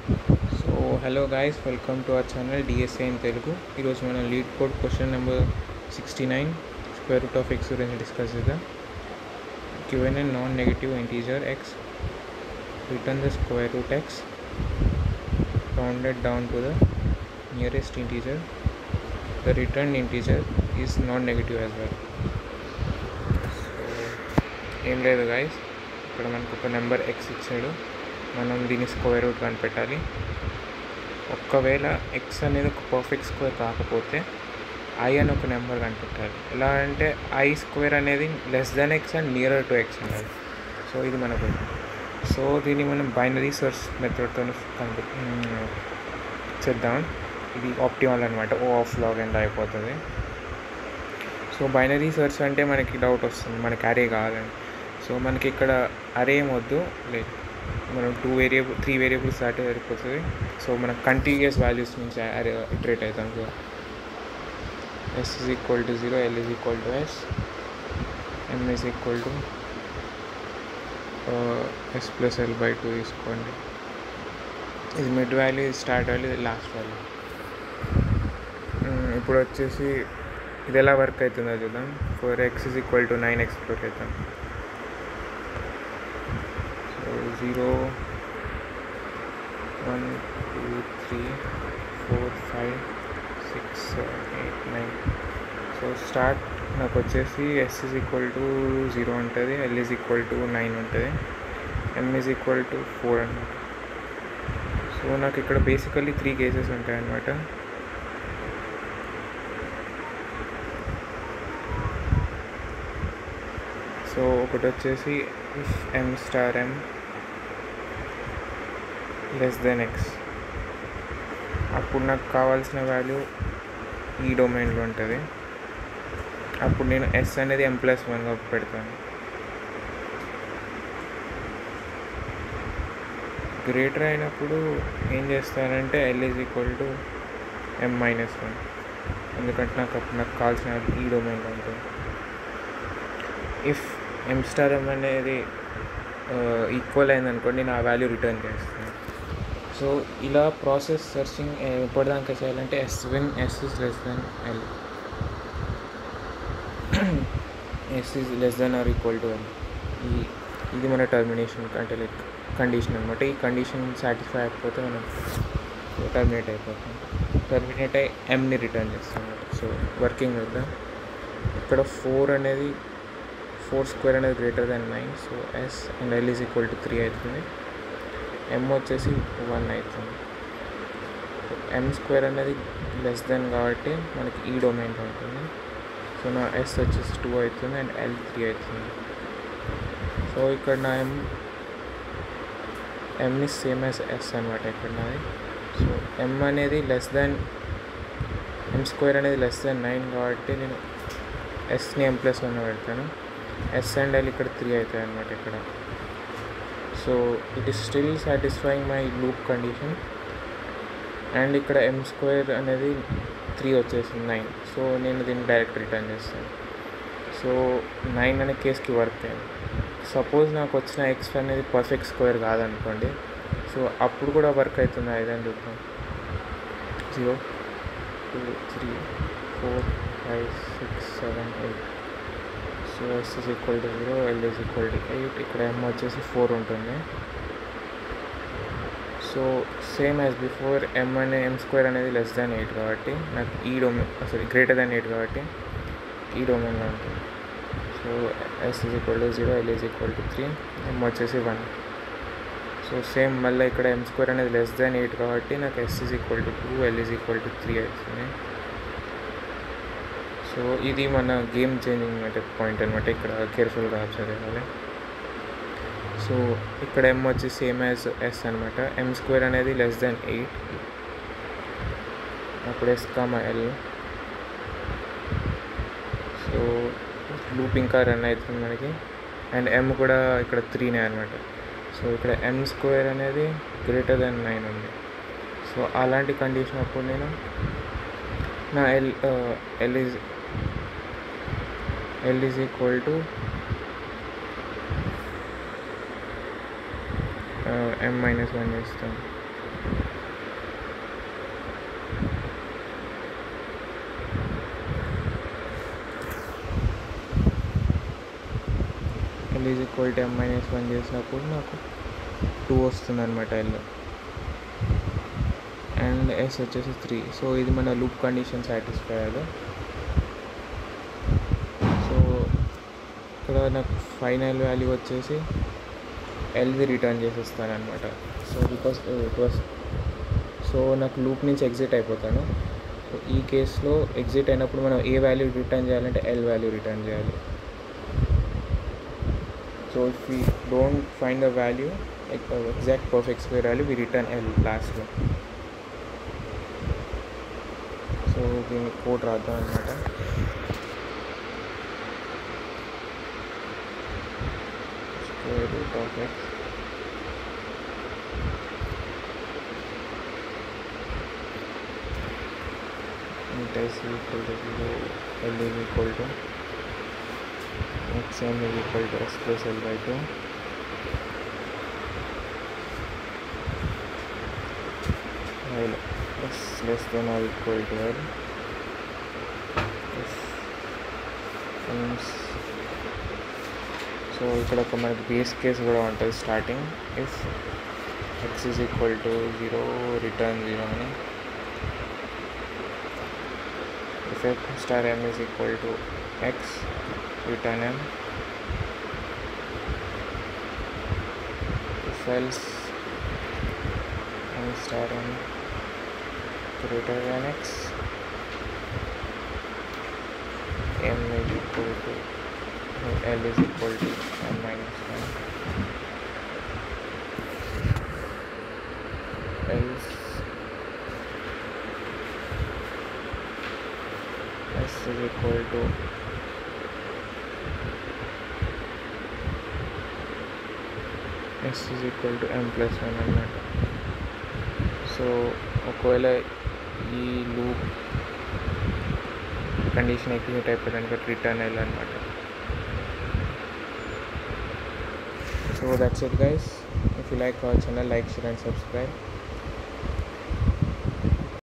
So hello guys, welcome to our channel DSA in Telugu. ఈరోజు మనం lead code question number 69 square root of X గురించి discuss చేద్దాం. Given a non negative integer x, return the square root x rounded down to the nearest integer. The returned integer is non-negative as well. ఏం లేదు guys, ఇక్కడ మనకు ఒక number x ఇచ్చాడు, మనం దీని స్క్వేర్ రూట్ కనిపెట్టాలి. ఒకవేళ ఎక్స్ అనేది ఒక పర్ఫెక్ట్ స్క్వేర్ కాకపోతే ఐ అని ఒక నెంబర్ కనిపెట్టాలి. ఎలా అంటే ఐ స్క్వేర్ అనేది less than X and nearer to X ఉండాలి. సో ఇది మనకు, సో దీన్ని మనం బైనరీ సర్చ్ మెథడ్తో చేద్దాం. ఇది ఆప్టిమల్ అనమాట, ఓ ఆఫ్ లాగ్ అండ్ అయిపోతుంది. సో బైనరీ సర్చ్ అంటే మనకి డౌట్ వస్తుంది, మనకి అరే కావాలని. సో మనకి ఇక్కడ అరే ఏం వద్దు, లైక్ మనం 3 వేరియబుల్స్ దాటే సరిపోతుంది. సో మనం కంటిన్యూస్ వాల్యూస్ నుంచి ఇటరేట్ అవుతాం. So s is equal to 0, l is equal to s, m is equal to s plus l by 2 తీసుకోండి. ఇది మిడ్ వాల్యూ, ఇది స్టార్ట్ వాల్యూ, ఇది లాస్ట్ వాల్యూ. ఇప్పుడు వచ్చేసి ఇది ఎలా వర్క్ అవుతుందో చూద్దాం. For x is equal to 9 explore అవుతాం. 0 1 2 3 4 5 6 7 8 9. సో స్టార్ట్ నాకు వచ్చేసి s is equal to 0 ఉంటుంది, l is equal to 9 ఉంటుంది, m is equal to 4 అన్నమాట. సో నాకు ఇక్కడ బేసికల్లీ 3 కేసెస్ ఉంటాయి అన్నమాట. సో ఒకటి వచ్చేసి if m star m less than X, అప్పుడు నాకు కావాల్సిన వాల్యూ ఈ డొమైన్లో ఉంటుంది. అప్పుడు నేను ఎస్ అనేది m+1గా పెడతాను. గ్రేటర్ అయినప్పుడు ఏం చేస్తానంటే l is equal to m-1, ఎందుకంటే నాకు కావాల్సిన వాల్యూ ఈ డొమైన్లో ఉంటుంది. ఇఫ్ m స్టార్ m అనేది ఈక్వల్ అయిందనుకోండి, నేను ఆ వాల్యూ రిటర్న్ చేస్తాను. సో ఇలా ప్రాసెస్ సర్చింగ్ ఎప్పటిదాకా చేయాలంటే s is less than l, s is less than or equal to l. ఇది మన టర్మినేషన్ అంటే లైక్ కండిషన్ అనమాట. ఈ కండిషన్ సాటిస్ఫై అయిపోతే మనం టర్మినేట్ అయిపోతాం. టర్మినేట్ అయ్యి mని రిటర్న్ చేస్తాం అనమాట. సో వర్కింగ్ వద్దాం. ఇక్కడ 4 స్క్వేర్ అనేది greater than 9. So s and l is equal to 3 అవుతుంది. m వచ్చేసి 1 అవుతుంది. m స్క్వేర్ అనేది లెస్ దెన్ కాబట్టి మనకి ఈ డొమైన్లో ఉంటుంది. సో నా s వచ్చేసి 2 అవుతుంది అండ్ l 3 అవుతుంది. సో ఇక్కడ నా m is same as s అనమాట ఇక్కడ నాది. సో m అనేది లెస్ దెన్ m స్క్వేర్ అనేది లెస్ దెన్ 9 కాబట్టి నేను sని m+1 పెడతాను. s అండ్ l ఇక్కడ 3 అవుతాయి అనమాట ఇక్కడ. So it is still satisfying my loop condition. And ఇక్కడ m స్క్వేర్ అనేది 3 వచ్చేసింది 9. సో నేను దీన్ని డైరెక్ట్ రిటర్న్ చేస్తాను. సో 9 అనే కేస్కి వర్క్ అయింది. సపోజ్ నాకు వచ్చిన x అనేది పర్ఫెక్ట్ స్క్వేర్ కాదనుకోండి, సో అప్పుడు కూడా వర్క్ అవుతుంది. ఇదని చూద్దాం. 0 2 3 4 5 6 7 8. So s is equal to 0, l is equal to 8. ఇక్కడ m వచ్చేసి 4 ఉంటుంది. So same as before m square అనేది లెస్ దాన్ 8 కాబట్టి నాకు ఈ డొమైన్ గ్రేటర్ దాన్ 8 కాబట్టి ఈ డొమైన్లో ఉంటుంది. So s is equal to 0, l is equal to 3, m వచ్చేసి 1. సో సేమ్ మళ్ళీ ఇక్కడ m స్క్వేర్ అనేది లెస్ దాన్ 8 కాబట్టి నాకు s is equal to 2, l is equal to 3 అవుతుంది. సో ఇది మన గేమ్ చేంజింగ్ పాయింట్ అనమాట. ఇక్కడ కేర్ఫుల్గా అబ్జర్వ్ చేయాలి. సో ఇక్కడ m వచ్చి సేమ్ యాజ్ s అనమాట. m స్క్వేర్ అనేది లెస్ దాన్ 8, అప్పుడు s, l. సో లూప్ ఇంకా రన్ అవుతుంది మనకి. అండ్ m కూడా ఇక్కడ 3నే అనమాట. సో ఇక్కడ m స్క్వేర్ అనేది గ్రేటర్ దాన్ 9 ఉంది. సో అలాంటి కండిషన్ అప్పుడు నేను నా l is equal to m-1 చేస్తాను. ఈక్వల్ టు m-1 చేసినప్పుడు నాకు 2 వస్తుంది అనమాట ఎల్, అండ్ ఎస్ వచ్చేసి 3. సో ఇది మన లూప్ కండిషన్ సాటిస్ఫై అయ్యాలి. సో ఇక్కడ నాకు ఫైనల్ వాల్యూ వచ్చేసి ఎల్ది రిటర్న్ చేసేస్తాను అనమాట. So because it was, so నాకు లూప్ నుంచి ఎగ్జిట్ అయిపోతాను. సో ఈ కేసులో ఎగ్జిట్ అయినప్పుడు మనం ఏ వాల్యూ రిటర్న్ చేయాలంటే ఎల్ వాల్యూ రిటర్న్ చేయాలి. So if we don't find the value exact perfect square value, we return L లాస్ట్లో. సో దీన్ని కోడ్ రాద్దాం అనమాట. Square root of X it is equal to 0, L is equal to xm is equal to s plus L by 2, while s less than or equal to L if ends. So ఇక్కడ ఒక మనకి base case కూడా ఉంటుంది starting, if x is equal to 0 return 0 అని, if f star m is equal to x return m, if else m star m greater than x, m is equal to L is equal to m minus 1, else s is equal to m plus 1 అన్నమాట. So ఒకవేళ ఈ loop condition execute అయిపోయింది return వెళ్ళాలన్నమాట. So that's it guys. If you like our channel, like, share and subscribe.